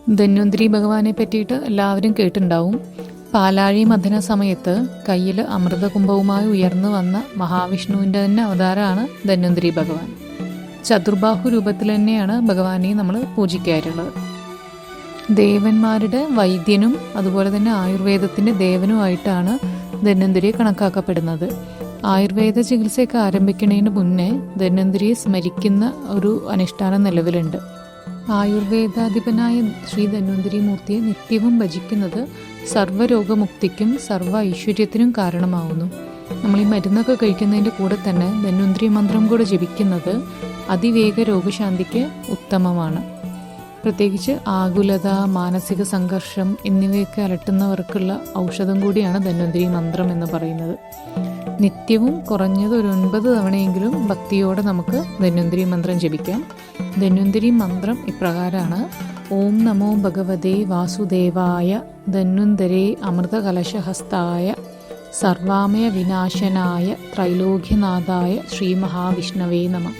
ധന്വന്തരി ഭഗവാനെ പറ്റിയിട്ട് എല്ലാവരും കേട്ടിട്ടുണ്ടാവും. പാലാഴി മഥന സമയത്ത് കയ്യിൽ അമൃതകുംഭവുമായി ഉയർന്നു വന്ന മഹാവിഷ്ണുവിൻ്റെ തന്നെ അവതാരമാണ് ധന്വന്തരി ഭഗവാൻ. ചതുർബാഹു രൂപത്തിൽ തന്നെയാണ് ഭഗവാനെ നമ്മൾ പൂജിക്കാറുള്ളത്. ദേവന്മാരുടെ വൈദ്യനും അതുപോലെ തന്നെ ആയുർവേദത്തിൻ്റെ ദേവനുമായിട്ടാണ് ധന്വന്തരിയെ കണക്കാക്കപ്പെടുന്നത്. ആയുർവേദ ചികിത്സയൊക്കെ ആരംഭിക്കുന്നതിന് മുന്നേ ധന്വന്തരിയെ സ്മരിക്കുന്ന ഒരു അനുഷ്ഠാനം നിലവിലുണ്ട്. ആയുർവേദാധിപനായ ശ്രീ ധന്വന്തരി മൂർത്തിയെ നിത്യവും ഭജിക്കുന്നത് സർവ്വരോഗമുക്തിക്കും സർവ്വ ഐശ്വര്യത്തിനും കാരണമാവുന്നു. നമ്മൾ ഈ മരുന്നൊക്കെ കഴിക്കുന്നതിൻ്റെ കൂടെ തന്നെ ധന്വന്തരി മന്ത്രം കൂടെ ജപിക്കുന്നത് അതിവേഗ രോഗശാന്തിക്ക് ഉത്തമമാണ്. പ്രത്യേകിച്ച് ആകുലത, മാനസിക സംഘർഷം എന്നിവയൊക്കെ അലട്ടുന്നവർക്കുള്ള ഔഷധം കൂടിയാണ് ധന്വന്തരി മന്ത്രം എന്ന് പറയുന്നത്. നിത്യവും കുറഞ്ഞത് ഒരു 9 തവണയെങ്കിലും ഭക്തിയോടെ നമുക്ക് ധന്വന്തരി മന്ത്രം ജപിക്കാം. ധന്വന്തരി മന്ത്രം ഇപ്രകാരമാണ്: ഓം നമോ ഭഗവതേ വാസുദേവായ ധന്വന്തരേ അമൃതകലശഹസ്തായ സർവാമയ വിനാശനായ ത്രൈലോക്യനാഥായ ശ്രീ മഹാവിഷ്ണവേ നമഃ.